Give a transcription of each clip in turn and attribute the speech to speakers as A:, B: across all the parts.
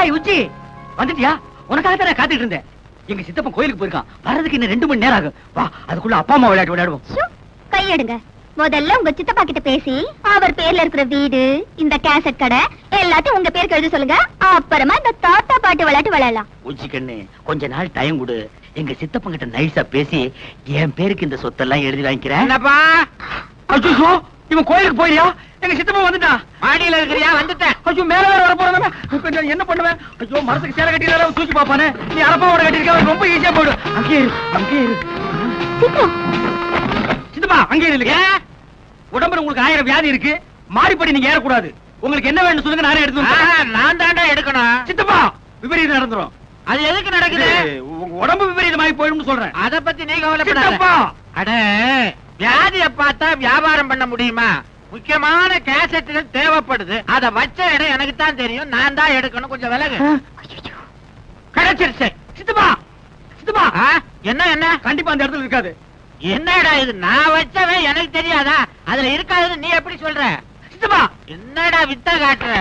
A: ஏய் உச்சி வந்துட்டியா? உனக்காக தான் காத்துட்டு இருந்தேன். எங்க சித்தப்பன் கோயிலுக்கு போயிருக்கான். வர்றதுக்கு இன்னும் 2 மணி நேரம் ஆகும். வா, அதுக்குள்ள அப்பா அம்மா விளையாட்டு விளையாடுவோம்.
B: கையெடுங்க. முதல்ல உங்க சித்தப்பா கிட்ட பேசி அவர் பேர்ல இருக்கிற வீடு, இந்த கேசட் கடை எல்லாத்தையும் உங்க பேருக்கு எழுத சொல்லுங்க. அப்புறமா இந்த தாத்தா பாட்டு விளையாட்டு விளையாடலாம்.
A: உச்சி கண்ணு, கொஞ்ச நாள் டைம் கொடு. எங்க சித்தப்பன் கிட்ட நைஸா பேசி என் பேருக்கு இந்த சொத்தெல்லாம் எழுதி வாங்கிக்கிறேன்.
C: என்னப்பா?
A: ஐயோ, இவன் கோயிலுக்கு போயியா? எங்க சித்தப்பன் வந்துட்டான்.
C: மாடியில இருக்கிறியா? வந்துட்டேன்.
A: ஐயோ, மேல வேற வர போறானே. இப்ப நான் என்ன பண்ணுவேன்? ஐயோ, மரத்துக்கு சேலை கட்டில தூக்கி பாப்பானே. நீ அரப்பாவோட கட்டிருக்க, ரொம்ப ஈஸியா போடு. அங்கே இரு, அங்கே இரு. சித்தப்பா, அங்கே இருங்க. உடம்புல உங்களுக்கு 1000 வியாதி இருக்கு. மாடிப்படி நீங்க ஏறக்கூடாது. உங்களுக்கு என்ன வேணும் சொல்லுங்க, நானே எடுத்து
C: நான் தாண்டா எடுக்கணும்.
A: சித்தப்பா, விபரீதம் நடந்துரும்.
C: அது எதுக்கு நடக்குது?
A: உங்க உடம்பு விபரீதமாயி போயிடும் சொல்றேன்.
C: அத பத்தி நீ கவலைப்படாத. அட, வியாதிய பார்த்தா வியாபாரம் பண்ண முடியுமா? முக்கியமான கேசட்டுகள் தேவைப்படுது. அத வச்ச இடம் எனக்கு தான் தெரியும். நான் தான் எடுக்கணும். கொஞ்சம் விலகு. கிடைச்சிருச்சு.
A: சித்தப்பா, சித்தப்பா,
C: என்ன என்ன?
A: கண்டிப்பா அந்த இடத்துல இருக்காது.
C: என்னடா இது? நான் வச்சவன் எனக்கு தெரியாதா? அதுல இருக்காதுன்னு நீ எப்படி சொல்ற?
A: சித்தப்பா,
C: என்னடா வித்த காட்டுற?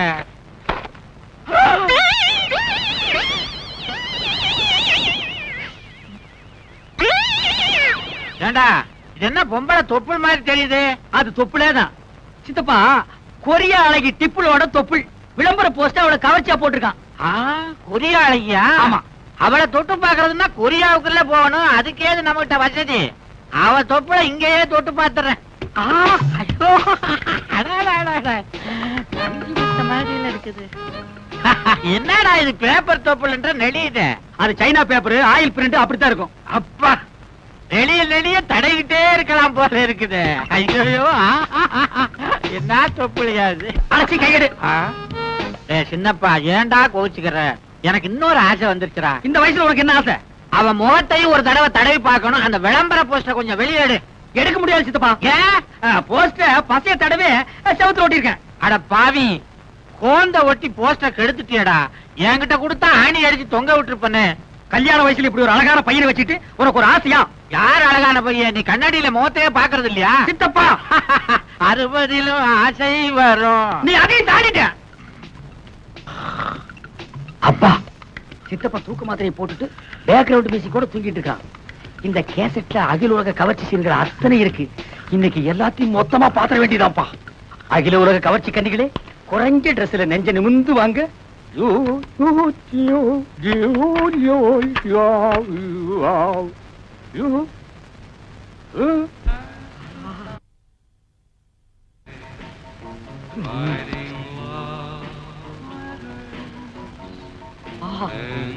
C: ஏண்டா, இது என்ன பொம்பளை தொப்புள் மாதிரி தெரியுது?
A: அது தொப்புளேதான். சித்தப்பா, கொரியா அழகி டிப்புளோட தொப்புள் விளம்பர போஸ்ட் அவளை கவர்ச்சியா போட்டிருக்கான்.
C: கொரியா அழகியா?
A: ஆமா.
C: அவளை தொட்டு பாக்குறதுன்னா கொரியாவுக்குள்ள போகணும். அதுக்கு ஏது நம்மகிட்ட வசதி? அவ தொப்புல இங்கேயே தொட்டு பாத்துறேன். இருக்குது. என்னடா இது? பேப்பர் தொப்புல்ன்ற நெளியுது.
A: அது சைனா பேப்பர், ஆயில் பிரிண்ட் அப்படித்தான் இருக்கும்.
C: அப்பா, நெளிய நெளிய தடவிட்டே இருக்கலாம் போல இருக்குது. ஐயோ, என்ன தொப்புளியாது?
A: அழைச்சி கையெடு.
C: சின்னப்பா, ஏன்டா கோச்சுக்கிற? எனக்கு இன்னொரு ஆசை வந்துருச்சுடா.
A: இந்த வயசுல உனக்கு என்ன ஆசை?
C: அவன் முகத்தையும் ஒரு தடவை தடவி பார்க்கணும். அந்த விளம்பர போஸ்டர் கொஞ்சம் வெளியேடு.
A: எடுக்க முடியாது சித்தப்பா.
C: ஏன்?
A: போஸ்டர் பசைய தடவை செவுத்துல ஓட்டிருக்கேன்.
C: அட பாவி, கோந்த ஒட்டி போஸ்டர் கெடுத்துட்டியடா. என்கிட்ட கொடுத்தா ஆணி அடிச்சு தொங்க விட்டுருப்பனே.
A: கல்யாண வயசுல இப்படி ஒரு அழகான பையனை வச்சுட்டு உனக்கு ஒரு ஆசையா?
C: யார் அழகான பையன்? நீ கண்ணாடியில முகத்தையே பாக்குறது இல்லையா?
A: சித்தப்பா,
C: 60லும் ஆசை வரும்.
A: நீ அதையும் தாண்டிட்ட. அப்பா, சித்தப்பா தூக்க மாத்திரையை போட்டுட்டு பேக்ரவுண்ட் மியூசிக் கூட தூங்கிட்டு இருக்கான். இந்த கேசட்ல அகில உலக கவர்ச்சி சீன்கள் அத்தனை இருக்கு. இன்னைக்கு எல்லாத்தையும் மொத்தமா பாத்திர வேண்டியதான்ப்பா. அகில உலக கவர்ச்சி கண்ணிகளே, குறைஞ்ச ட்ரெஸ்ல நெஞ்ச நிமிந்து வாங்க.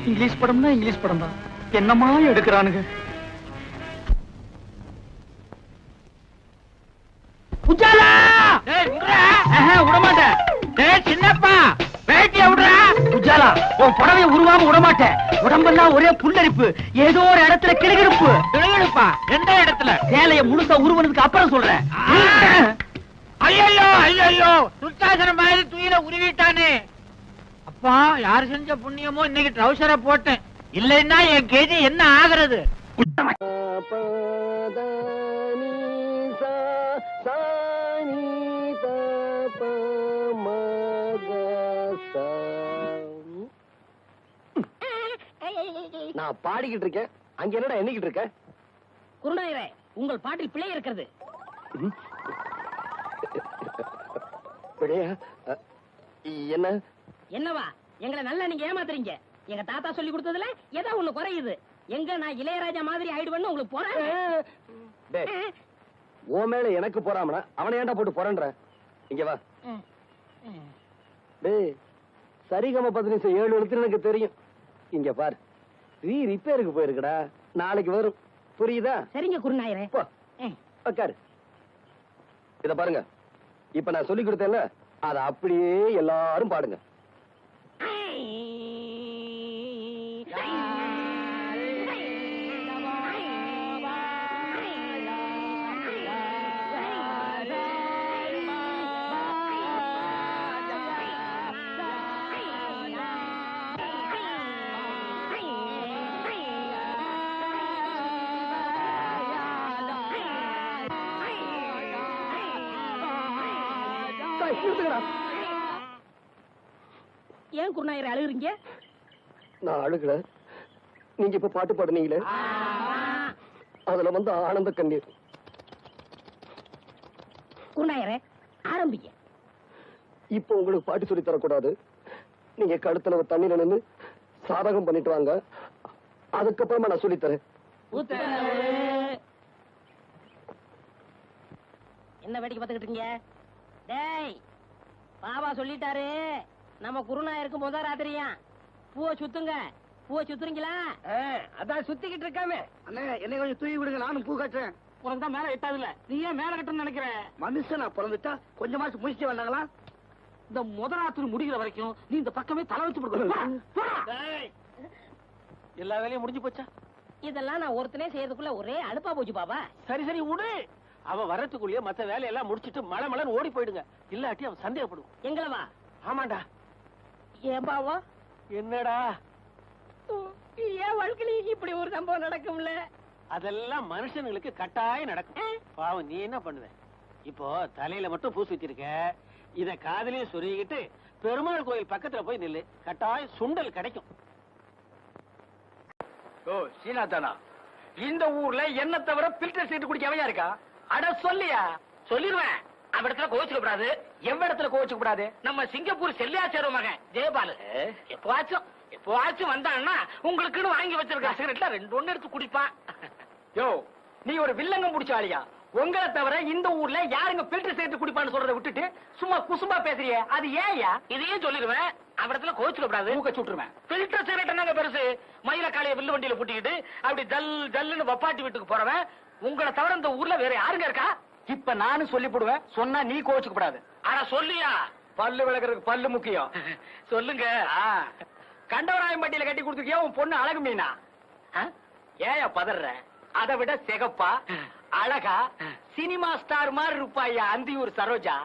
A: இங்கிலீஷ் படம்னா இங்கிலீஷ் படம் தான். என்னமா எடுக்கிறானுங்க? உஜாலா! விடமாட்டேன்.
C: சின்னப்பா, பேட்டிய விடுற.
A: உஜாலா, உன் புடவைய உருவாம விடமாட்டேன். உடம்பெல்லாம் ஒரே புல்லரிப்பு, ஏதோ ஒரு இடத்துல கிளுகிழுப்பு.
C: கிளுகிழுப்பா? எந்த இடத்துல?
A: சேலைய முழுசா உருவனதுக்கு அப்புறம் சொல்றேன்.
C: ஐயோ ஐயோ, துர்த்தாசனம் மாதிரி துயில உருவிட்டானே. அப்பா, யாரு செஞ்ச புண்ணியமோ இன்னைக்கு ட்ரௌசரை போட்டேன். இல்லைன்னா என் கேஜி என்ன ஆகுறது?
D: நான் பாடிக்கிட்டு இருக்கேன், அங்க என்னடா எண்ணிக்கிட்டு இருக்க?
E: குருநாயரே, உங்கள் பாட்டில் பிழை இருக்கிறது.
D: என்ன?
E: என்னவா? எங்களை நல்லா நீங்க ஏமாத்துறீங்க. எங்க தாத்தா சொல்லி கொடுத்ததுல ஏதோ ஒண்ணு குறையுது. எங்க நான் இளையராஜா மாதிரி ஆயிடுவேன்னு உங்களுக்கு போறேன்.
D: ஓ மேல எனக்கு போறாமனா அவனை ஏன்டா போட்டு போறேன்ற? இங்க வா. டேய், சரிகம 17 எழுத்து எனக்கு தெரியும். இங்க பாரு, ரிப்பேருக்கு போயிருக்குடா. நாளைக்கு வரும், புரியுதா?
E: சரிங்க குருநாயரே.
D: உட்காரு. இத பாருங்க, இப்ப நான் சொல்லி கொடுத்தேன்ல, அத அப்படியே எல்லாரும் பாடுங்க.
E: ஏன் குருநாயர் அழுகுறீங்க?
D: நான் அழுகல, நீங்க இப்ப பாட்டு பாடுனீங்களே அதுல வந்து ஆனந்த கண்ணீர்.
E: குருநாயரே ஆரம்பிங்க.
D: இப்ப உங்களுக்கு பாட்டு சொல்லி தரக்கூடாது. நீங்க கழுத்துல தண்ணியில நின்று சாதகம் பண்ணிட்டு வாங்க, அதுக்கப்புறமா நான் சொல்லித்தரேன்.
E: என்ன வேடிக்கை பார்த்துக்கிட்டு இருக்கீங்க? டேய், பாபா சொல்லிட்டாரு நம்ம குருநாயருக்கு முத ராத்திரியா. பூவை சுத்துங்க. பூவை சுத்துறீங்களா?
A: அதான் சுத்திக்கிட்டு இருக்காமே. அண்ணே என்னை கொஞ்சம் தூக்கி விடுங்க, நானும் பூ கட்டுறேன்.
E: உனக்கு தான் மேல எட்டாதுல, நீ ஏன் மேல கட்டணும்னு நினைக்கிற?
A: மனுஷனா பிறந்துட்டா கொஞ்சமாச்சு முடிச்சு வந்தாங்களா?
E: இந்த முத ராத்திரி முடிகிற வரைக்கும் நீ இந்த பக்கமே தலை வச்சு கொடுக்கணும்.
A: எல்லா வேலையும் முடிஞ்சு போச்சா?
E: இதெல்லாம் நான் ஒருத்தனே செய்யறதுக்குள்ள ஒரே அலுப்பா போச்சு பாபா.
A: சரி சரி விடு. அவன் வரத்துக்குள்ளேயே மத்த வேலையெல்லாம் முடிச்சிட்டு மலை மலைன்னு ஓடி போயிடுங்க. இல்லாட்டி அவன் சந்தேகப்படுவான்.
E: எங்களவா?
A: ஆமாண்டா.
E: ஏன் பாவா?
A: என்னடா
E: ஏன் வாழ்க்கையில இப்படி ஒரு சம்பவம் நடக்கும்ல?
A: அதெல்லாம் மனுஷனுங்களுக்கு கட்டாயம் நடக்கும். பாவம் நீ என்ன பண்ணுவ? இப்போ தலையில மட்டும் பூ சுத்திருக்க, இத காதலையும் சொருகிட்டு பெருமாள் கோயில் பக்கத்துல போய் நில்லு, கட்டாயம் சுண்டல் கிடைக்கும். ஓ சீனாத்தானா, இந்த ஊர்ல என்ன தவிர பில்டர் சீட்டு குடிக்கவையா இருக்கா? அட சொல்லியா? சொல்லிடுவேன். அவ இடத்துல கோவிச்சுக்க கூடாது. எவ்வ இடத்துல கோவிச்சுக்க கூடாது? நம்ம சிங்கப்பூர் செல்லியாச்சேர மகன் ஜெயபாலு எப்பவாச்சும் வந்தான்னா உங்களுக்குன்னு வாங்கி வச்சிருக்க சிகரெட்ல 2 ஒண்ணு எடுத்து குடிப்பான். யோ, நீ ஒரு வில்லங்கம் புடிச்ச ஆளியா? உங்களை தவிர இந்த ஊர்ல யாருங்க பில்டர் சிகரெட் குடிப்பான்னு சொல்றதை விட்டுட்டு சும்மா குசும்பா பேசுறியே, அது ஏயா? இதையும் சொல்லிடுவேன். அவ இடத்துல கோவிச்சுக்க கூடாது, மூக்க சுட்டுருவேன். பில்டர் சிகரெட் என்னங்க பெருசு? மயில காலைய வில்லு வண்டியில புட்டிக்கிட்டு அப்படி ஜல் ஜல்லுன்னு வப்பாட்டி வீட்டுக்கு போறவன் உங்களை தவிர இந்த ஊர்ல வேற யாருங்க இருக்கா? இப்ப நானும் சொல்லி போடுவேன், சொன்னா நீ கோவிச்சுக்க கூடாது. ஆனா சொல்லியா? பல்லு விளக்குறதுக்கு பல்லு முக்கியம். சொல்லுங்க. கண்டவராயம் பட்டியில கட்டி கொடுத்துருக்கியா உன் பொண்ணு அழகு மீனா? ஏயா பதற? அதை விட சிகப்பா அழகா சினிமா ஸ்டார் மாதிரி இருப்பாயா அந்தியூர் சரோஜா.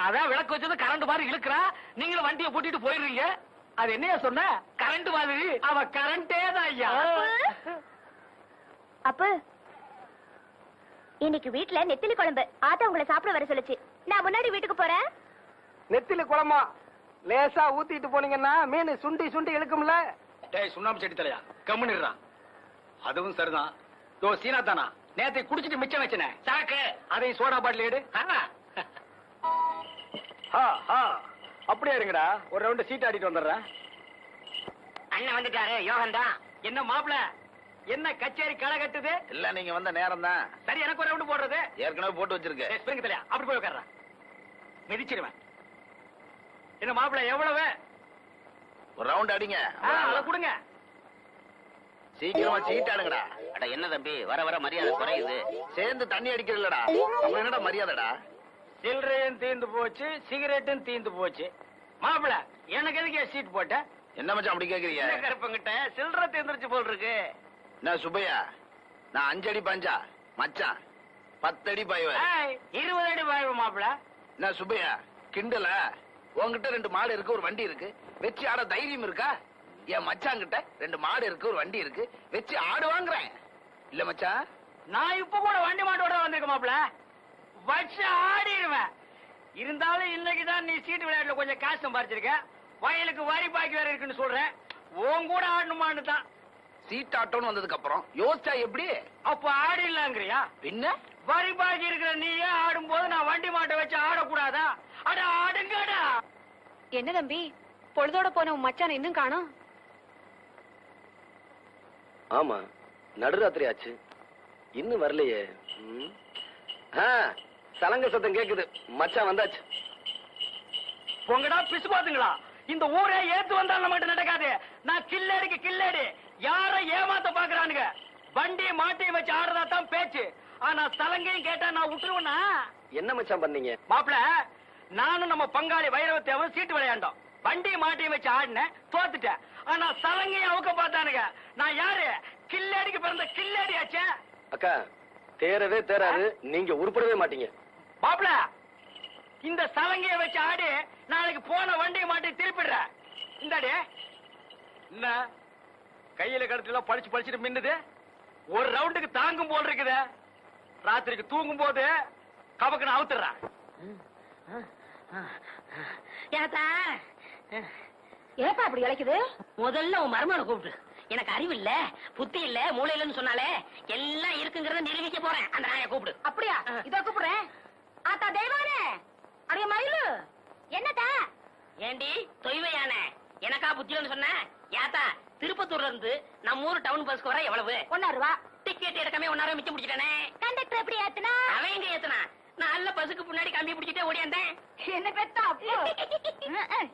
A: அதான் விளக்கு வச்சது கரண்ட் மாதிரி இழுக்கிறா, நீங்களும் வண்டியை பூட்டிட்டு போயிடுறீங்க. அது என்னையா சொன்ன? கரண்ட் மாதிரி. அவ கரண்டே தான் ஐயா.
B: அப்ப இன்னைக்கு வீட்ல நெத்திலி குழம்பு. ஆத்தா உங்களை சாப்பிட வர சொல்லுச்சு. நான் முன்னாடி வீட்டுக்கு போறேன்.
D: நெத்தில குழம்பா லேசா ஊத்திட்டு போனீங்கன்னா மீன் சுண்டி சுண்டி இழுக்கும்ல.
A: டேய் சுண்ணாம்பு செடி தலையா, கம்முன்னுறான். அதுவும் சரிதான். யோ சீனாத்தானா, நேத்தை குடிச்சிட்டு மிச்சம் வச்சனே சாக்கு, அதையும் சோடா பாட்டில் எடு. அப்படியே இருங்கடா, ஒரு ரவுண்ட் சீட் ஆடிட்டு வந்துடுறேன்.
C: அண்ணன் வந்துட்டாரு, யோகன் தான்.
A: என்ன மாப்பிள, என்ன கச்சேரி களை கட்டுது?
C: இல்ல நீங்க வந்த நேரம் தான்.
A: சரி, எனக்கு ஒரு ரவுண்ட் போடுறது.
C: ஏற்கனவே போட்டு வச்சிருக்கேன்.
A: ஸ்பிரிங் தலையா, அப்படி போய் உட்கார்றேன். மிதிச்சிருவேன். என்ன மாப்பிள எவ்வளவு?
C: ஒரு ரவுண்ட் அடிங்க.
A: அதை கொடுங்க.
C: சீக்கிரமா சீட் ஆடுங்கடா. அட என்ன தம்பி, வர வர மரியாதை குறையுது. சேர்ந்து தண்ணி அடிக்கிறல்லடா, அப்ப என்னடா மரியாதைடா?
A: சில்லறையும் தீந்து போச்சு, சிகரெட்டும் தீந்து போச்சு. மாப்பிள எனக்கு எதுக்கு சீட் போட்ட?
C: என்ன மச்சான் அப்படி கேக்குறீங்க?
A: கருப்பங்கிட்ட சில்லறை தீந்துருச்சு போல் இருக்கு.
C: என்ன சுப்பையா, நான் 5 அடி பாஞ்சா மச்சான் 10 அடி பாய்வேன்.
A: 20 அடி பாய்வேன் மாப்பிள.
C: என்ன சுப்பையா கிண்டல? உன்கிட்ட 2 மாடு இருக்கு, ஒரு வண்டி இருக்கு, வச்சு ஆட தைரியம் இருக்கா? என் மச்சான் கிட்ட 2 மாடு இருக்கு, ஒரு வண்டி இருக்கு, வச்சு ஆடு வாங்குறேன். இல்ல மச்சான்,
A: நான் இப்ப கூட வண்டி மாட்டோட வந்திருக்க மாப்பிள, வச்சு ஆடிடுவேன். இருந்தாலும் இன்னைக்குதான் நீ சீட்டு விளையாட்டுல கொஞ்சம் காசு சம்பாரிச்சிருக்க, வயலுக்கு வரி பாக்கி வேற இருக்குன்னு சொல்றேன். உன் கூட ஆடணுமான்னு தான்.
C: சீட் ஆட்டோன்னு வந்ததுக்கு அப்புறம் யோசிச்சா எப்படி?
A: அப்ப ஆடிடலாங்கிறியா?
C: பின்ன
A: வரி பாக்கி இருக்கிற நீயே ஆடும் போது நான் வண்டி மாட்டை வச்சு ஆடக்கூடாதா? அட ஆடுங்கடா.
F: என்ன தம்பி, பொழுதோட போன உன் மச்சான் இன்னும் காணோம்?
D: ஆமா, நடுராத்திரி ஆச்சு, இன்னும் வரலையே. சலங்க சத்தம் கேக்குது, மச்சான் வந்தாச்சு.
A: உங்கடா பிசு பாத்துங்களா? இந்த ஊரே ஏத்து வந்தாலும் நம்மகிட்ட நடக்காது. நான் கில்லடிக்கு கில்லடி, யார ஏமாத்த பாக்குறானுங்க. வண்டி மாட்டையும் வச்சு ஆடுறதா தான் பேச்சு, ஆனா சலங்கையும் கேட்டா நான் விட்டுருவேனா?
D: என்ன மச்சான் பண்ணீங்க?
A: மாப்பிள, நானும் நம்ம பங்காளி வைரவத்தேவன் சீட்டு விளையாண்டோம். வண்டி மாட்டையும் வச்சு ஆடினேன், தோத்துட்டேன். ஆனா சலங்கையும் அவுக்க பார்த்தானுங்க. நான் யாரு? கில்லடிக்கு பிறந்த கில்லடி ஆச்சே.
D: அக்கா, தேரவே தேராது, நீங்க உருப்படவே மாட்டீங்க.
A: மாப்பிள, இந்த சலங்கைய வச்சு ஆடி நாளைக்கு போன வண்டியை மாட்டி திருப்பிடுற. இந்தாடி என்ன கையில கடத்துல பழிச்சு பழிச்சுட்டு மின்னுது. ஒரு ரவுண்டுக்கு தாங்கும் போல் இருக்குது. ராத்திரிக்கு தூங்கும் போது கபக்குன்னு அவுத்துறேன்.
B: ஏப்பா அப்படி இழைக்குது?
E: முதல்ல உன் மருமகனை கூப்பிட்டு. எனக்கு அறிவு இல்ல, புத்தி இல்ல, மூளை இல்லன்னு சொன்னாலே எல்லாம் இருக்குங்கறத நிரூபிக்க போறேன். அந்த நாயை கூப்பிடு.
B: அப்படியா? இதோ கூப்பிடுறேன். ஆத்தா தெய்வானே, அடைய மயிலு, என்னத்தா?
E: ஏண்டி தொய்வையான எனக்கா புத்தியோன்னு சொன்ன? யாத்தா திருப்பத்தூர்ல இருந்து நம்ம ஊர் டவுன் பஸ்க்கு வர எவ்வளவு?
B: 1 ரூபா.
E: டிக்கெட் எடுக்கமே 1 ரூபா மிச்சம் பிடிச்சிட்டானே.
B: கண்டக்டர் எப்படி ஏத்துனா?
E: அவன் எங்க ஏத்துனா? நல்ல பஸ்ஸுக்கு முன்னாடி கம்பி பிடிச்சிட்டே ஓடியாந்தேன்.
B: என்ன பெத்தா அப்போ?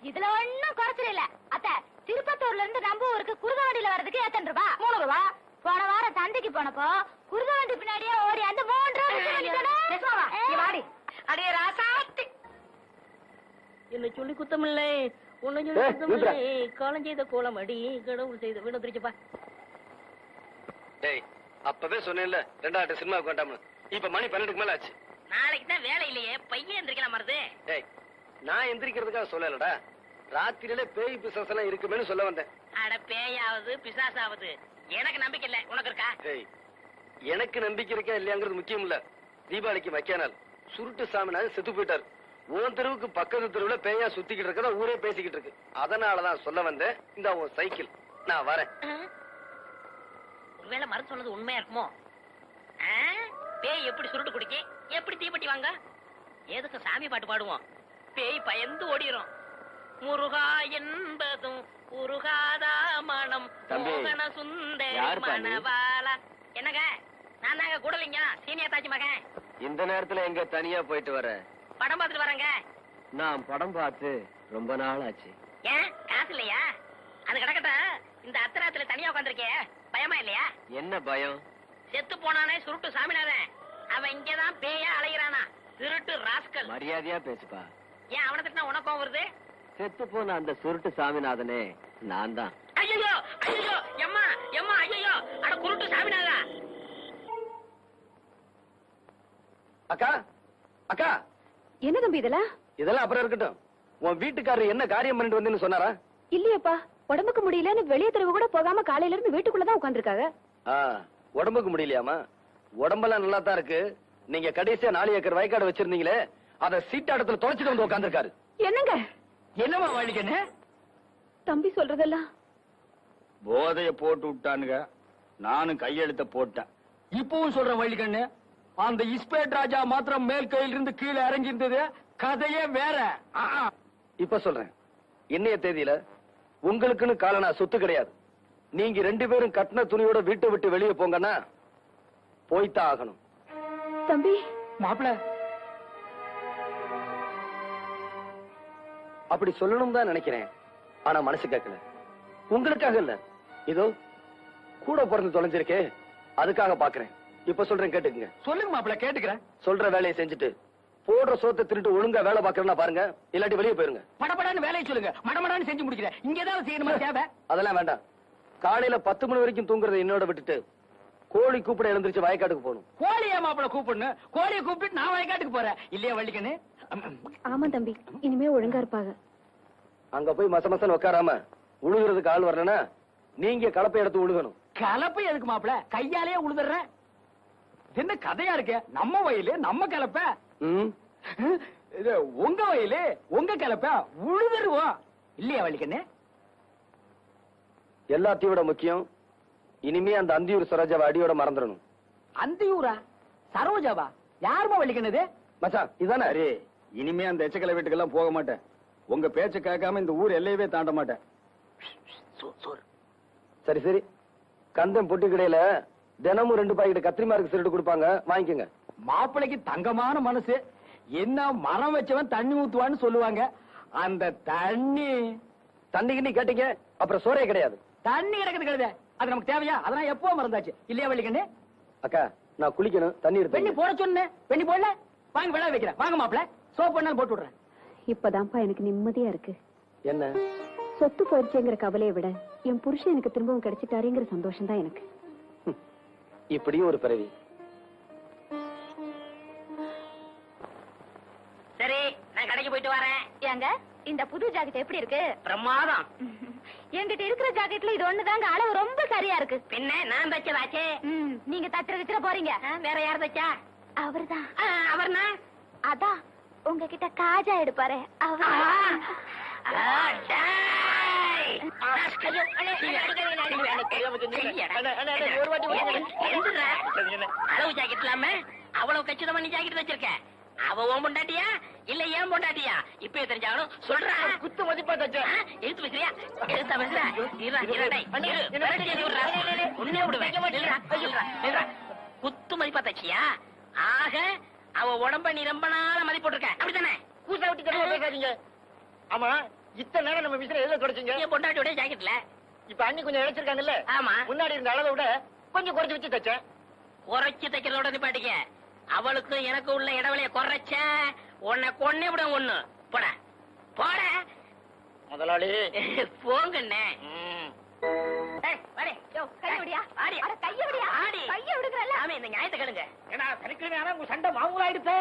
B: இதுல ஒண்ணும் குறைச்சல் இல்ல. அத்தை, திருப்பத்தூர்ல இருந்து நம்ம ஊருக்கு குருகாவண்டியில வர்றதுக்கு 8 ரூபா. 3 ரூபா. போன வாரம் சந்தைக்கு போனப்போ குருகாவண்டி பின்னாடியே ஓடி அந்த 3 ரூபா. வாடி அடைய ராசாத்தி.
E: என்ன சொல்லி குத்தமில்லை, உன்னை சொல்லி குத்தமில்லை. காலம் செய்த கோலம் அடி, கடவுள் செய்த வீடு திருச்சப்பா.
D: டேய், அப்பவே சொன்னேன்ல 2 சினிமாவுக்கு வேண்டாம்னு. இப்ப மணி 12க்கு மேல ஆச்சு.
E: நாளைக்கு தான் வேலை இல்லையே, பையன் எந்திரிக்கலாம் மருது.
D: டேய், நான் எந்திரிக்கிறதுக்காக சொல்லலடா, ராத்திரியில பேய் பிசாசு எல்லாம் இருக்குமேன்னு சொல்ல வந்தேன்.
E: அட பேயாவது பிசாசாவது எனக்கு நம்பிக்கை இல்ல, உனக்கு இருக்கா?
D: டேய், எனக்கு நம்பிக்கை இருக்கா இல்லையாங்கிறது முக்கியம் இல்ல. தீபாவளிக்கு மக்கியானால் சுருட்டு சாமினாரு செத்து போயிட்டாரு. உன் தெருவுக்கு பக்கத்து தெருவுல பேயா சுத்திக்கிட்டு இருக்கதா ஊரே பேசிக்கிட்டு இருக்கு. அதனாலதான் சொல்ல வந்தேன். இந்த உன் சைக்கிள், நான் வரேன்.
E: ஒருவேளை மருந்து சொன்னது உண்மையா இருக்குமோ? பேய் எப்படி சுருட்டு குடிக்க, எப்படி தீப்பெட்டி வாங்க? எதுக்கு சாமி பாட்டு பாடுவோம்? பேய் பயந்து ஓடிரும். முருகா என்பதும் உருகாதா மனம் மோகன சுந்தரி மணவாளா. என்னங்க, நான் தாங்க கூடலிங்க, சீனியர் தாச்சி மகன்.
D: இந்த நேரத்துல எங்க தனியா போயிட்டு வர?
E: படம் பார்த்துட்டு வரேங்க.
D: நான் படம் பார்த்து ரொம்ப நாள் ஆச்சு.
E: ஏன் காசு இல்லையா? அது கிடக்கட்டும். இந்த அத்தராத்துல தனியா உட்காந்துருக்கே, பயமா இல்லையா?
D: என்ன பயம்?
E: செத்து போனானே சுருட்டு சாமிநாதன், அவன் இங்கதான் பேயா அலைகிறானா? திருட்டு ராஸ்கல்.
D: மரியாதையா பேசுப்பா.
E: ஏன் அவனை திட்டினா உனக்கும் வருது?
D: செத்து போன அந்த சுருட்டு சாமிநாதனே நான் தான்.
E: ஐயோ ஐயோ, எம்மா எம்மா, ஐயோ, அட குருட்டு சாமிநாதா.
D: அக்கா, அக்கா.
F: என்ன தம்பி இதெல்லாம்?
D: இதெல்லாம் அப்புறம் இருக்கட்டும். உன் வீட்டுக்காரர் என்ன காரியம் பண்ணிட்டு வந்தேன்னு சொன்னாரா?
F: இல்லையப்பா, உடம்புக்கு முடியலன்னு வெளியே தெருவு கூட போகாம காலையில இருந்து வீட்டுக்குள்ளதான் உட்காந்துருக்காங்க.
D: உடம்புக்கு முடியலையாமா? உடம்பெல்லாம் நல்லா தான் இருக்கு. நீங்க கடைசியா 4 ஏக்கர் வயக்காடு வச்சிருந்தீங்களே, அத சீட்டாடத்துல தொலைச்சிட்டு வந்து உட்காந்துருக்காரு.
F: என்னங்க?
A: என்னமா வழிக்கண்ணு?
F: தம்பி சொல்றதெல்லாம்
G: போதைய போட்டு விட்டானுங்க. நானும் கையெழுத்த போட்டேன்.
A: இப்பவும் சொல்ற வழிக்கண்ணு, அந்த இஸ்பேட் ராஜா மாத்திரம் மேல் கையில இருந்து கீழே இறங்கி இருந்தது கதையே வேற.
D: இப்ப சொல்றேன், இன்னைய தேதியில உங்களுக்குன்னு காலனா சொத்து கிடையாது. நீங்க 2 பேரும் கட்டின துணியோட வீட்டை விட்டு வெளியே போங்கன்னா போய்தான் ஆகணும்.
F: தம்பி
A: மாப்பிள
D: அப்படி சொல்லணும் தான் நினைக்கிறேன். ஆனா மனசு கேட்கல. உங்களுக்காக இல்ல, இதோ கூட பிறந்து தொலைஞ்சிருக்கே அதுக்காக பாக்குறேன். இப்ப சொல்றேன், கேட்டுக்குங்க.
A: சொல்லுங்க மாப்பிள, கேட்டுக்கிறேன்.
D: சொல்ற வேலையை செஞ்சுட்டு போடுற சோத்தை திருட்டு ஒழுங்கா வேலை பாக்குறேன்னா பாருங்க, இல்லாட்டி வெளியே போயிருங்க.
A: படபடான்னு வேலையை சொல்லுங்க, மடமடான்னு செஞ்சு முடிக்கிறேன். இங்க ஏதாவது செய்யணுமா தேவை?
D: அதெல்லாம் வேண்டாம். காலையில 10 மணி வரைக்கும் தூங்குறதை என்னோட விட்டுட்டு கோழி கூப்பிட எழுந்திருச்சு வயக்காட்டுக்கு போகணும்.
A: கோழியா மாப்பிள கூப்பிடணும்? கோழியை கூப்பிட்டு நான் வயக்காட்டுக்கு போறேன் இல்லையா வள்ளிக்கண்ணு?
F: ஆமா தம்பி, இனிமே ஒழுங்கா இருப்பாங்க.
D: அங்க போய் மசமசன் உட்காராம உழுகுறதுக்கு ஆள் வரலன்னா நீங்க கலப்பை எடுத்து உழுகணும்.
A: கலப்பை எதுக்கு மாப்பிள? கையாலேயே உழுதுறேன். என்ன கதையா இருக்கு? நம்ம வயலு நம்ம கலப்ப, உங்க வயலு உங்க கலப்ப, உழுதுருவோம் இல்லையா வள்ளிக்கண்ணு?
D: எல்லாத்தையும் விட முக்கியம், இனிமே அந்த அந்தியூர் சரோஜாவை அடியோட மறந்துடணும்.
A: அந்தியூரா? சரோஜாவா? யாருமா வள்ளிக்கண்ணது?
D: மச்சான் இதானே?
G: அரே, இனிமே அந்த எச்சக்கலை வீட்டுக்கெல்லாம் போக மாட்டேன். உங்க பேச்ச கேட்காம இந்த ஊர் எல்லையவே தாண்ட மாட்டேன்.
D: சரி சரி, கந்தம் பொட்டி கடையில தினமும் 2 பாக்கெட் கத்திரிமாருக்கு திருட்டு கொடுப்பாங்க, வாங்கிக்கோங்க.
A: மாப்பிளைக்கு தங்கமான மனசு. என்ன மரம் வச்சவன் தண்ணி ஊத்துவான்னு சொல்லுவாங்க. அந்த
D: தண்ணி கேட்டீங்க, அப்புறம் சோறே கிடையாது.
A: தண்ணி கிடக்குது கழுத, அது நமக்கு தேவையா? அதெல்லாம் எப்போ மறந்தாச்சு இல்லையா வள்ளிக்கண்ணு?
D: அக்கா, நான் குளிக்கணும், தண்ணி
A: பெண்ணி
D: எடுத்து.
A: போட சொன்னேன், பெண்ணி போடல. வாங்க விழா வைக்கிறேன், வாங்க மாப்பிள. சோப் பண்ணாலும் போட்டு விடுறேன்.
F: இப்பதான்ப்பா எனக்கு நிம்மதியா இருக்கு.
D: என்ன?
F: சொத்து போயிடுச்சுங்கிற கவலையை விட என் புருஷன் எனக்கு திரும்பவும் கிடைச்சிட்டாருங்கிற சந்தோஷம் தான் எனக்கு.
D: இப்படியும் ஒரு பிறவி.
E: சரி, நான் கடைக்கு போயிட்டு வரேன்.
B: ஏங்க, இந்த புது ஜாக்கெட் எப்படி இருக்கு?
E: பிரமாதம்.
B: என்கிட்ட இருக்கிற ஜாக்கெட்ல இது ஒண்ணுதாங்க அளவு ரொம்ப சரியா இருக்கு.
E: பின்ன நான் தச்சதாச்சே.
B: நீங்க தச்சுற போறீங்க.
E: வேற யார் தச்சா?
B: அவர்தான்.
E: அவர்னா?
B: அதான் உங்ககிட்ட காஜா எடுப்பாரு அவர்.
E: அளவு ஜாக்கெட் இல்லாம அவ்வளவு கச்சிதமா நீ ஜாக்கெட் வச்சிருக்க. அவ ஓம் பொண்டாட்டியா இல்ல ஏன் பொண்டாட்டியா இப்ப தெரிஞ்சாலும் சொல்றா.
D: குத்து மதிப்பா தச்சேன்.
E: எழுத்து பேசுறியா? எழுத்தா பேசுறா? உன்னே விடுவேன். குத்து மதிப்பா தச்சியா? ஆக அவ உடம்ப நீ ரொம்ப நாள மதிப்பு போட்டிருக்க அப்படித்தானே?
D: கூசா விட்டு தடவை பேசாதீங்க. ஆமா, இத்தனை நேரம் நம்ம விசிற எதுல தொடச்சிங்க?
E: என் பொண்டாட்டியோட ஜாக்கெட்ல.
D: இப்ப அண்ணி கொஞ்சம் இழைச்சிருக்காங்கல்ல?
E: ஆமா.
D: முன்னாடி இருந்த அளவை விட கொஞ்சம் குறைச்சு வச்சு தச்சேன்.
E: குறைச்சு தைக்கிறதோட நிப்பாட்டிக்க. அவளுக்கு எனக்கு உள்ள இடைவெளிய குறைச்ச உன்னை கொன்னே விட ஒண்ணு. போட போட
D: முதலாளி
E: போங்கண்ணே. இந்த நியாயத்தை கேளுங்க.
D: சண்டை மாமூல் ஆயிடுச்சு.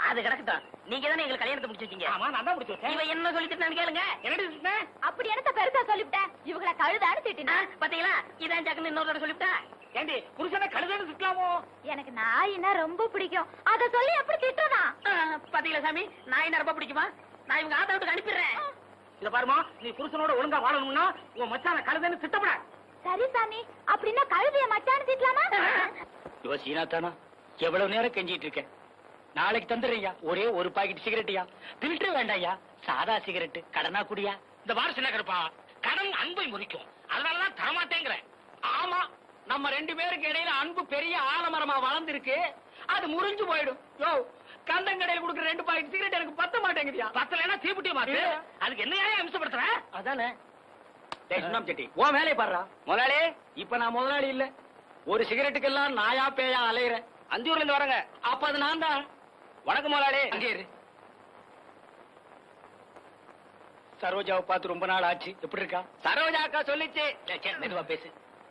E: அது கிடக்கட்டும். நீங்க தானே எங்களுக்கு கல்யாணத்தை முடிச்சு வச்சீங்க.
D: ஆமா, நான் தான் முடிச்சு வச்சேன்.
E: இவ என்ன சொல்லிட்டு கேளுங்க.
D: என்ன
B: அப்படி எனக்கு பெருசா சொல்லிவிட்டேன். இவங்களை கழுதான்னு திட்டினா
E: பாத்தீங்களா? இதான் ஜாக்குன்னு இன்னொரு தடவை சொல்லிவிட்டா.
D: ஏண்டி புருஷனை கழுதான்னு சுத்தலாமோ?
B: எனக்கு நாயினா ரொம்ப பிடிக்கும். அத சொல்லி எப்படி திட்டுறதா?
E: பாத்தீங்களா சாமி, நான் என்ன ரொம்ப பிடிக்குமா? நான் இவங்க ஆத்தா வீட்டுக்கு அனுப்பிடுறேன்.
D: இத பாருமா, நீ புருஷனோட ஒழுங்கா வாழணும்னா உன் மச்சான கழுதான்னு திட்டப்பட.
B: சரி சாமி, அப்படின்னா கழுதைய மச்சான்னு திட்டலாமா?
A: இவ சீனாத்தானா எவ்வளவு நேரம் கெஞ்சிட்டு இருக்கேன். நாளைக்கு தந்துடுறியா? ஒரே ஒரு பாக்கெட் சிகரெட்டியா? பில்டர் வேண்டாயா? சாதா சிகரெட் கடனா குடியா?
C: இந்த வார சின்ன கருப்பா, கடன் அன்பை முறிக்கும். அதனாலதான் தரமாட்டேங்கிறேன். ஆமா, நம்ம ரெண்டு பேருக்கு இடையில அன்பு பெரிய ஆலமரமா வளர்ந்துருக்கு. அது முறிஞ்சு போயிடும். யோ, கந்தங்கடையில் கொடுக்குற 2 பாக்கெட் சிகரெட் எனக்கு பத்த மாட்டேங்குதியா? பத்தலைன்னா தீப்புட்டிய மாத்து. அதுக்கு என்ன அம்சப்படுத்துற?
A: அதானே. சுண்ணாம் செட்டி உன் வேலையை பாடுறா. முதலாளி, இப்ப நான் முதலாளி இல்ல. ஒரு சிகரெட்டுக்கெல்லாம் நாயா பேயா அலையிறேன்.
D: அந்தியூர்ல இருந்து வரங்க.
A: அப்ப அது நான் தான்.
D: வணக்கம் முதலாளி.
A: அங்கே இரு. சரோஜாவை பார்த்து ரொம்ப நாள் ஆச்சு. எப்படி இருக்கா?
D: சரோஜா அக்கா சொல்லிச்சு.
A: மெதுவா பேசு.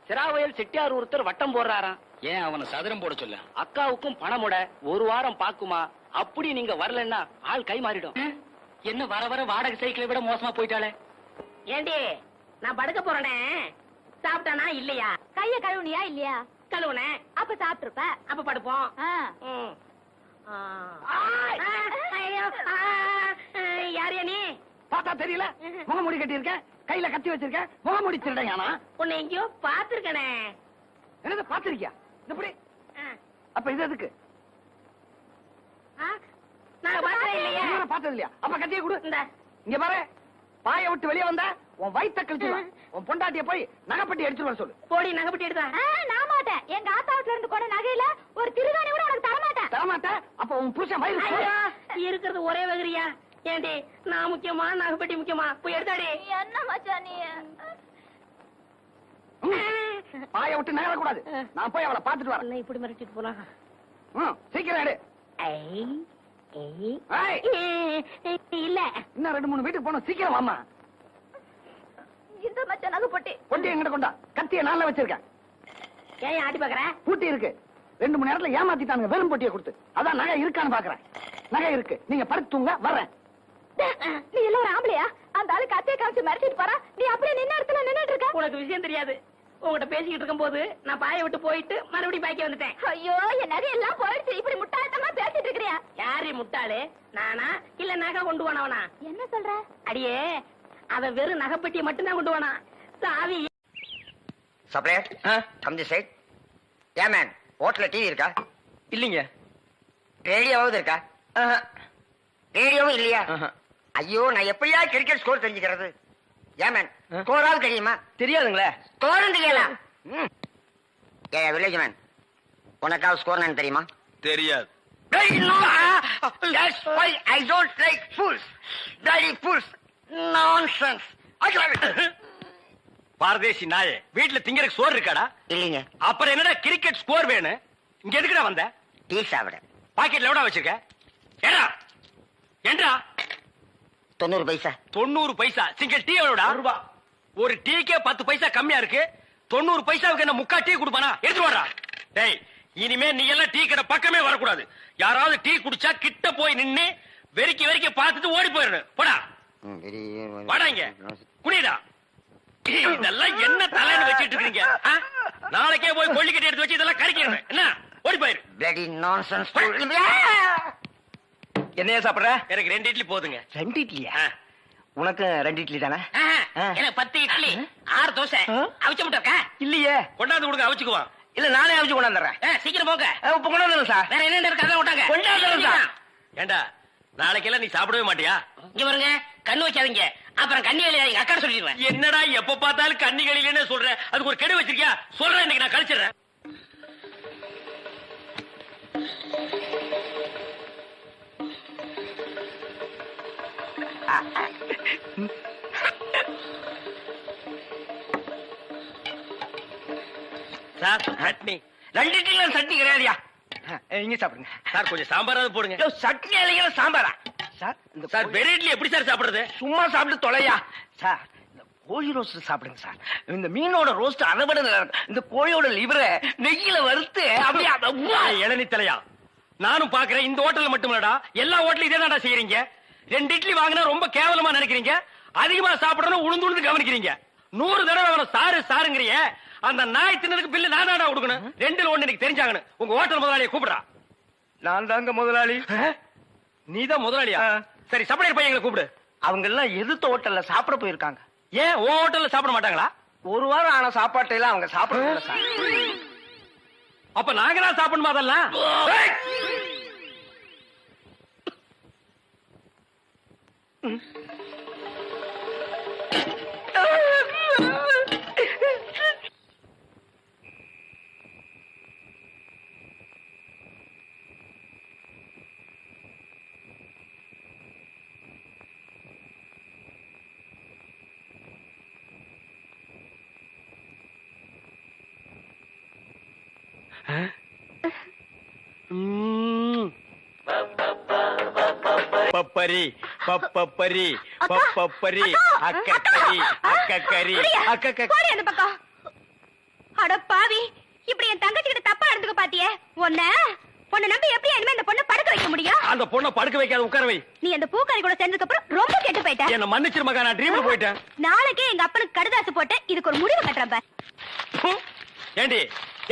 D: சிராவயல் செட்டியார் ஒருத்தர் வட்டம் போடுறாராம்.
A: ஏன் அவனை சதுரம் போட சொல்ல?
D: அக்காவுக்கும் பணமுட 1 வாரம் பாக்குமா? அப்படி நீங்க வரலன்னா ஆள் கை மாறிடும்.
A: என்ன வர வர வாடகை சைக்கிளை விட மோசமா போயிட்டாளே.
E: ஏண்டி, நான் படுக்க போறேனே, சாப்பிட்டானா இல்லையா?
B: கைய கழுவுனியா இல்லையா?
E: கழுவுனே.
B: அப்ப சாப்பிட்டுருப்ப.
E: அப்ப படுப்போம். ம். ஐயோ, யாரையா நீ?
A: பார்த்தா தெரியல. முகமூடி கட்டி இருக்க, கையில கத்தி வச்சிருக்க. முகமூடி திருடையானா?
E: உன்னை எங்கேயோ பாத்துருக்கனே.
A: என்னது பாத்திருக்கியா? இப்படி அப்ப இது எதுக்கு?
E: நான் பார்த்தேன் இல்லையா?
A: பார்த்தது இல்லையா? அப்ப கத்தியை கொடு.
E: இந்த
A: இங்க பாரு, பாய விட்டு வெளியே வந்தா உன் வயித்த கழிச்சுடுவான். உன் பொண்டாட்டிய போய் நகைப்பட்டி எடுத்துட்டு வர சொல்லு.
E: போடி நகைப்பட்டி எடுத்தா.
B: நான் மாட்டேன். எங்க ஆத்தாவுல இருந்து கொண்ட நகையில ஒரு திருகாணி கூட உனக்கு தர மாட்டேன்.
A: தரமாட்டேன். அப்ப உன் புருஷன் வயிறு
E: ஐயோ, இருக்கிறது ஒரே வகிரியா? ஏண்டி, நான் முக்கியமா நகைப்பட்டி முக்கியமா? போய் எடுத்தாடி.
B: என்ன மச்சான் நீ?
A: பாய விட்டு நகர கூடாது. நான் போய் அவளை பாத்துட்டு வரேன்.
E: என்ன இப்படி மிரட்டிட்டு போனா?
A: சீக்கிரம் எடு.
E: இல்ல,
A: இன்னும் 2-3 வீட்டுக்கு போனோம். சீக்கிரம் வாமா.
B: இந்த மச்சான் நகை பொட்டி.
A: பொட்டி எங்கிட்ட கொண்டா. கத்திய நாள்ல வச்சிருக்கேன்.
E: ஏன் ஆட்டி பாக்குற?
A: பூட்டி இருக்கு. 2 மணி நேரத்துல ஏமாத்திட்டானுங்க வெறும் பொட்டியை கொடுத்து. அதான் நகை இருக்கான்னு பாக்குறேன். நகை இருக்கு. நீங்க படுத்துங்க, வர்றேன்.
B: நீ எல்லாம் ஒரு ஆம்பளையா? அந்த ஆளு கத்திய காமிச்சு மிரட்டிட்டு போறா. நீ அப்படியே நின்ன இடத்துல நின்னுட்டு இருக்க.
E: உனக்கு விஷயம் தெரியாது. உங்ககிட்ட பேசிக்கிட்டு இருக்கும் போது நான் பாய விட்டு போயிட்டு மறுபடியும் பாய்க்க வந்துட்டேன்.
B: ஐயோ, என் நகை எல்லாம் போயிடுச்சு. இப்படி முட்டாள்தனமா பேசிட்டு இருக்கிறியா?
E: யாரு முட்டாளு? நானா இல்ல நகை கொண்டு போனவனா?
B: என்ன சொல்ற?
E: அடியே, அவன் வெறும் நகைப்பட்டியை மட்டும்தான் கொண்டு போனான். சாவி
H: சப்ளையர் கம் திஸ் சைட். ஏன் மேன், ஹோட்டல்ல டிவி இருக்கா?
D: இல்லீங்க.
H: ரேடியோவாவது இருக்கா? ரேடியோவும் இல்லையா? ஐயோ, நான் எப்படியா கிரிக்கெட் ஸ்கோர் தெரிஞ்சுக்கிறது? ஏன் மேன், ஸ்கோராவது தெரியுமா?
D: தெரியாதுங்களே.
H: ஸ்கோரும் தெரியலாம். ஏ வில்லேஜ் மேன், உனக்காவது ஸ்கோர் நான் தெரியுமா?
G: தெரியாது.
H: That's why I don't like fools. Bloody fools. Nonsense.
G: பாரதேசி நாயே, வீட்டுல திங்கறதுக்கு சோறு இருக்காடா?
H: இல்லீங்க.
G: அப்புறம் என்னடா கிரிக்கெட் ஸ்கோர் வேணும்? இங்க எதுக்குடா வந்த?
H: டீ சாப்பிட.
G: பாக்கெட்ல எவ்வளவு வச்சிருக்க? ஏடா ஏண்டா?
H: 90 பைசா.
G: 90 பைசா. Single tea எவ்வளவுடா? ரூபா. ஒரு டீக்கே 10 பைசா கம்மியா இருக்கு. 90 பைசாவுக்கு என்ன முக்கா டீ குடுப்பானா? எடுத்து வாடா. டேய், இனிமே நீ எல்லாம் டீ கடை பக்கமே வரக்கூடாது. யாராவது டீ குடிச்சா கிட்ட போய் நின்னு வெறிக்கி பார்த்துட்டு ஓடி போயிடணும். போடா வாடா, இங்க குடிடா. இதெல்லாம் என்ன தலைன்னு வச்சிட்டு இருக்கீங்க? நாளைக்கே போய் கொள்ளிக்கட்டி எடுத்து வச்சு இதெல்லாம் கறிக்கிறேன். என்ன ஓடி போயிரு.
H: Bloody nonsense.
G: என்னையா சாப்பிடுற? எனக்கு 2 இட்லி போதுங்க.
H: 2 இட்லியா? உனக்கு 2 இட்லி தானே?
E: எனக்கு 10 இட்லி 6 தோசை அவிச்சு விட்டுருக்க.
H: இல்லையே.
G: கொண்டாந்து கொடுங்க அவிச்சுக்குவான்.
H: இல்ல நானே அவிச்சு கொண்டாந்துறேன்.
E: சீக்கிரம் போங்க.
H: இப்ப கொண்டாந்துறேன் சார்.
E: வேற என்ன இருக்கு அதான் விட்டாங்க.
H: கொண்டாந்துறேன் சார்.
G: ஏண்டா நாளைக்கெல்லாம் நீ சாப்பிடவே மாட்டியா?
E: இங்க பாருங்க, கண்ணு வைக்காதீங்க, அப்புறம் கண்ணி வேலையா எங்க அக்கா சொல்லிடுவேன்.
G: என்னடா எப்ப பார்த்தாலும் கன்னிகளிலே சொல்றேன், அதுக்கு ஒரு கெடு வச்சிருக்கியா? சொல்றேன், இன்னைக்கு நான் கழிச்சிடுறேன். சார் சட்னி.
H: 2 இட்லி சட்னி கிடையாதுயா. இங்க சாப்பிடுங்க
G: சார், கொஞ்சம் சாம்பாராவது போடுங்க.
H: சட்னி இல்லைங்க சாம்பாரா சார்? இந்த
G: சார் வெறும் இட்லி எப்படி சார் சாப்பிடுறது?
H: சும்மா சாப்பிட்டு தொலையா சார். இந்த கோழி ரோஸ்ட் சாப்பிடுங்க சார். இந்த மீனோட ரோஸ்ட் அதை விட நல்லா இருக்கும். இந்த கோழியோட லிவரை நெய்யில வறுத்து அப்படியே
G: இளநி தலையா, நானும் பாக்குறேன். இந்த ஹோட்டல்ல மட்டும் இல்லடா, எல்லா ஹோட்டலும் இதே தான்டா செய்யறீங்க. 2 இட்லி வாங்கினா ரொம்ப கேவலமா நினைக்கிறீங்க. அதிகமா சாப்பிடணும் உளுந்து கவனிக்கிறீங்க. 100 தடவை அவனை சாரு சாருங்கிறிய. அந்த நாய் தின்னதுக்கு பில்லு நான் தான்டா கொடுக்கணும். 2ல் 1 எனக்கு தெரிஞ்சாங்கன்னு உங்க ஹோட்டல் முதலாளியை கூப்பிடுறா.
H: நான் தாங்க முதலாளி.
G: நீதான் முதலாளியா? சரி, சப்ளையர் பையங்களை கூப்பிடு.
H: அவங்க எல்லாம் எதிர்த்த ஹோட்டல்ல சாப்பிட போயிருக்காங்க.
G: ஏன் உன் ஹோட்டல்ல சாப்பிட மாட்டாங்களா?
H: 1 வாரம் ஆன சாப்பாட்டையெல்லாம் அவங்க சாப்பிட சார்.
G: அப்ப நாங்க தான் சாப்பிடணுமா அதெல்லாம்? பப்பரி பப்பரி பப்பரி அக்கக்கரி அக்கக்கரி
B: போடி அந்த பக்கம். அட பாவி, இப்படி என் தங்கச்சி கிட்ட தப்பா நடந்துக்க பாத்தியே. உன்னை நம்பி எப்படி இனிமே இந்த பொண்ணை படுக்க வைக்க முடியும்?
G: அந்த பொண்ணை படுக்க வைக்காத, உட்கார வை.
B: நீ அந்த பூக்காரி கூட சேர்ந்ததுக்கு அப்புறம் ரொம்ப கெட்டு போயிட்ட.
G: என்ன மன்னிச்சிரு மகா, நான் ட்ரீம்ல போயிட்டேன்.
B: நாளைக்கே எங்க அப்பனுக்கு கடுதாசு போட்டு இதுக்கு ஒரு முடிவு கட்டுறேன் பார்.
G: ஏண்டி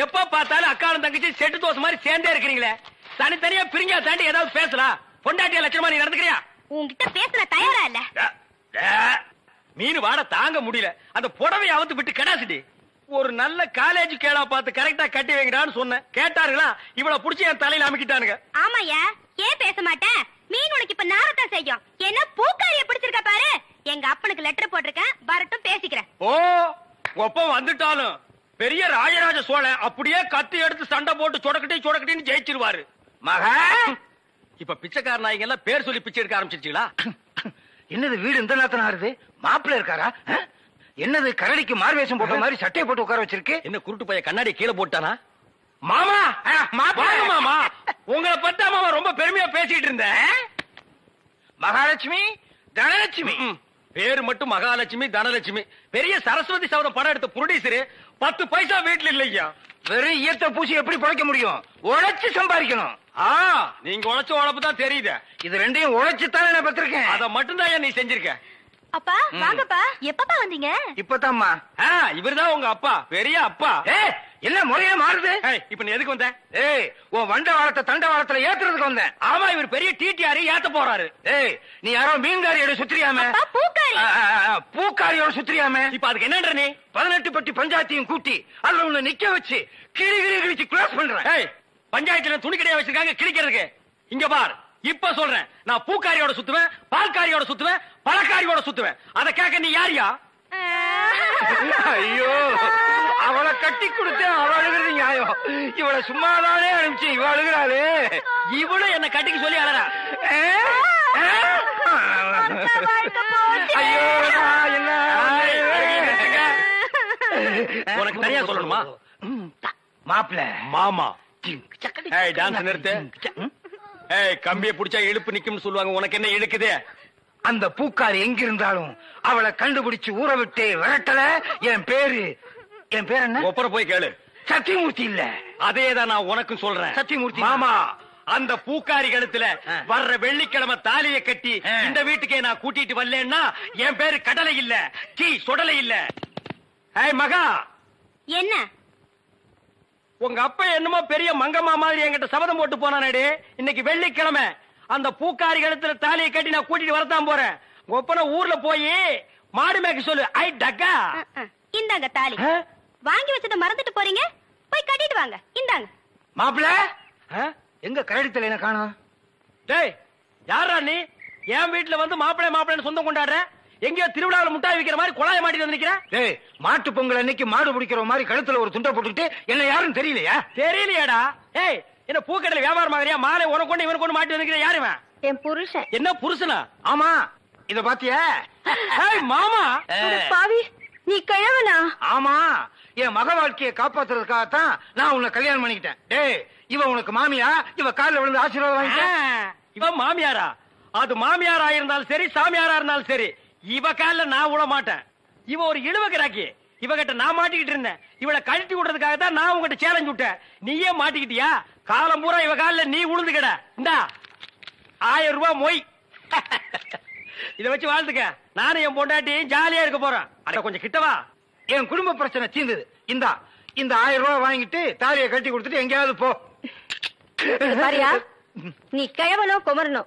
G: எப்ப பார்த்தாலும் அக்காவும் தங்கச்சி செட்டு தோசை மாதிரி சேர்ந்தே இருக்கிறீங்களே? தனித்தனியா பிரிஞ்சா தாண்டி ஏதாவது பேசலாம். பொண்டாட்டிய லட்சணமா நீ நடந்துக்கிறியா?
B: உன்கிட்ட பேசுற தயாரா இல்ல.
G: மீன் வாட தாங்க முடியல. அந்த புடவை அவுத்து விட்டு கடாசிட்டி. ஒரு நல்ல காலேஜ் கேளா பார்த்து கரெக்டா கட்டி வைங்கடான்னு சொன்னேன். கேட்டாருங்களா? இவளை புடிச்சு என் தலையில அமைக்கிட்டானுங்க.
B: ஆமாயா, ஏன் பேச மாட்டேன்? மீன் உனக்கு இப்ப நாரத்தான் செய்யும். என்ன பூக்காரிய பிடிச்சிருக்க பாரு. எங்க அப்பனுக்கு லெட்டர் போட்டிருக்கேன், வரட்டும் பேசிக்கிறேன்.
G: ஓ, ஒப்பம் வந்துட்டாலும் பெரிய ராஜராஜ சோழன் அப்படியே கத்தி எடுத்து சண்டை போட்டு சொடக்கட்டின்னு ஜெயிச்சிருவாரு.
H: மகா,
G: இப்ப பிச்சைக்கார நாய்ங்க எல்லாம் பேர் சொல்லி பிச்சை எடுக்க ஆரம்பிச்சிருச்சீங்களா?
H: என்னது வீடு இந்த நேரத்துல ஆறுது? மாப்பிள்ள இருக்காரா? என்னது கரடிக்கு மார்வேஷம் போட்ட மாதிரி சட்டையை போட்டு உட்கார வச்சிருக்கு?
G: என்ன குருட்டு பைய கண்ணாடி கீழே போட்டானா? மாமா மாமா, உங்களை பத்தி மாமா ரொம்ப பெருமையா பேசிட்டு இருந்தேன்.
H: மகாலட்சுமி தனலட்சுமி
G: பேரு மட்டும் மகாலட்சுமி தனலட்சுமி. பெரிய சரஸ்வதி சபதம் படம் எடுத்த ப்ரொடியூசர் 10 பைசா வீட்டுல இல்லையா.
H: வெறும் ஈயத்தை பூசி எப்படி பழைக்க முடியும்? உழைச்சு சம்பாதிக்கணும்.
G: நீங்க உழைச்ச உழைப்பு தான் தெரியுது.
H: இது ரெண்டையும் உழைச்சு தானே நான் பத்திருக்கேன்.
G: அத மட்டும் தான் நீ செஞ்சிருக்க.
B: அப்பா வாங்கப்பா. எப்பப்பா வந்தீங்க?
H: இப்பதாம்மா.
G: இவர்தான் உங்க அப்பா, பெரிய அப்பா.
H: என்ன முறையே மாறுது?
G: இப்ப நீ எதுக்கு வந்த?
H: உன் வண்ட வாரத்தை தண்ட வாரத்துல ஏத்துறதுக்கு வந்தேன்.
G: ஆமா, இவர் பெரிய டிடிஆர் ஏத்த போறாரு.
H: நீ யாரோ மீன்காரியோட சுத்திரியாம?
B: பூக்காரி
H: பூக்காரியோட சுத்திரியாம?
G: இப்ப அதுக்கு என்னன்ற நீ?
H: 18 பட்டி பஞ்சாயத்தையும் கூட்டி அதுல உன்னை நிக்க வச்சு கிழிச்சு கிளாஸ் பண்றேன்.
G: பஞ்சாயத்துல துணி கடையா வச்சிருக்காங்க கிழிக்கிறதுக்கு. இங்க பார், இப்ப சொல்றேன், நான் பூக்காரியோட சுத்துவேன், பால்காரியோட சுத்துவேன், பழக்காரியோட சுத்துவேன். அத கேட்க நீ யாரியா?
H: ஐயோ, அவளை கட்டி கொடுத்து அவ அழுகிறது நியாயம். இவளை சும்மாதானே அனுப்பிச்சு இவ அழுகிறாளே.
G: இவளும் என்ன கட்டிக்கு சொல்லி அழறா.
H: ஐயோ, என்ன
G: உனக்கு தனியா சொல்லணுமா?
H: மாப்பிள்ள
G: மாமா டான்ஸ் நிறுத்து. கம்பிய புடிச்சா இழுப்பு நிக்கும்னு சொல்லுவாங்க. உனக்கு என்ன இழுக்குது?
H: அந்த பூக்காரி எங்க இருந்தாலும் அவளை கண்டுபிடிச்சு ஊற விட்டு விரட்டல. என் பேர் என்ன?
G: ஒப்பர போய் கேளு.
H: சத்தியமூர்த்தி இல்ல.
G: அதேதான் நான் உனக்கும் சொல்றேன்.
H: சத்தியமூர்த்தி
G: மாமா, அந்த பூக்காரி கழுத்துல வர்ற வெள்ளிக்கிழமை தாலியை கட்டி இந்த வீட்டுக்கே நான் கூட்டிட்டு வரலன்னா என் பேரு கடலை இல்ல, டீ சொடலை இல்ல. மகா,
B: என்ன?
G: உங்க அப்பா என்னமோ பெரிய மங்கம்மா மாதிரி என்கிட்ட சபதம் போட்டு போனானே. இன்னைக்கு வெள்ளிக்கிழமை அந்த பூக்காரி கழுத்துல தாலியை கட்டி நான் கூட்டிட்டு வரத்தான் போறேன். ஒப்பன ஊர்ல போய் மாடு மேய்க்க சொல்லு. ஐ டக்கா.
B: இந்தாங்க தாலி. வாங்கி வச்சத மறந்துட்டு போறீங்க, போய் கட்டிட்டு வாங்க. இந்தாங்க.
A: மாப்பிள எங்க கரடித்தல என்ன காணோம்?
G: டேய் யாரா நீ? என் வீட்டுல வந்து மாப்பிள்ளை மாப்பிள்ளைன்னு சொந்தம் கொண்டாடுற? எங்கேயோ திருவிழாவில் முட்டாய் விக்கிற மாதிரி குழாய மாட்டிட்டு வந்து நிக்கிற?
A: டேய் மாட்டு பொங்கல் அன்னைக்கு மாடு பிடிக்கிற மாதிரி கழுத்துல ஒரு துண்டை போட்டுக்கிட்டு என்ன யாரும் தெரியலையா?
G: தெரியலையாடா? ஏய் என்ன பூக்கடையில வியாபாரம் ஆகறியா? மாலை உனக்கு கொண்டு இவனுக்கு கொண்டு மாட்டி வந்து யாருவா?
F: என் புருஷன்.
G: என்ன புருஷனா?
A: ஆமா, இத பாத்தியா?
G: ஏய் மாமா.
F: பாவி, நீ கிழவனா?
A: ஆமா, என் மக வாழ்க்கையை காப்பாத்துறதுக்காகத்தான் நான் உன்னை கல்யாணம் பண்ணிக்கிட்டேன். டேய் இவ உனக்கு மாமியா? இவ காலில் விழுந்து ஆசீர்வாதம் வாங்கிக்க.
G: இவன் மாமியாரா? அது மாமியாரா இருந்தாலும் சரி, சாமியாரா இருந்தாலும் சரி, இவ கால நான் விட மாட்டேன். இவ ஒரு இழுவக்கிறாக்கி. இவகிட்ட நான் மாட்டிக்கிட்டு இருந்தேன். இவளை கழட்டி விடுறதுக்காக தான் நான் உங்ககிட்ட சேலஞ்ச் விட்டேன். நீயே மாட்டிக்கிட்டியா? காலம் பூரா இவ கால நீ உளுந்து கிட. இந்தா 1000 ரூபாய் மொய். இத வச்சு வாழ்த்துக்க. நானும் என் பொண்டாட்டி ஜாலியா இருக்க போறேன். அட கொஞ்சம் கிட்டவா.
A: என் குடும்ப பிரச்சனை தீர்ந்தது. இந்த 1000 ரூபாய் வாங்கிட்டு தாலியை கட்டி கொடுத்துட்டு எங்கேயாவது போ.
F: பாரியா, நீ கிழவனோ குமரனோ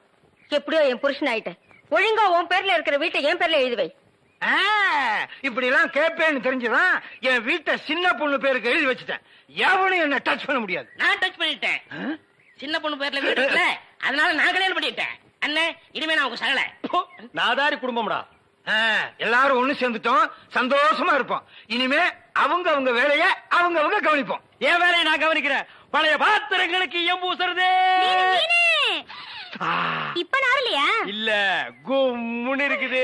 F: எப்படியோ என் புருஷன் ஆயிட்ட. ஒழுங்கா உன் பேர்ல இருக்கிற வீட்டை என் பேர்ல எழுதி வை.
A: இப்படி எல்லாம் கேட்பேன்னு தெரிஞ்சுதான் என் வீட்டை சின்ன பொண்ணு பேருக்கு எழுதி வச்சுட்டேன். எவனும் என்ன டச் பண்ண முடியாது.
E: நான் டச் பண்ணிட்டேன். சின்ன பொண்ணு பேர்ல வீடு இருக்குல்ல, அதனால நான் கல்யாணம் பண்ணிட்டேன். அண்ணே இனிமே நான் உங்க சகல.
G: நாதாரி குடும்பம்டா.
A: எல்லாரும் ஒண்ணு சேர்ந்துட்டோம், சந்தோஷமா இருப்போம். இனிமே அவங்க வேலைய அவங்க கவனிப்போம்.
G: என் வேலையை நான் கவனிக்கிறேன். பழைய பாத்திரங்களுக்கு எம்பூசுறதே
B: இப்ப நாரலையா?
G: இல்ல கும்முன்னு இருக்குது.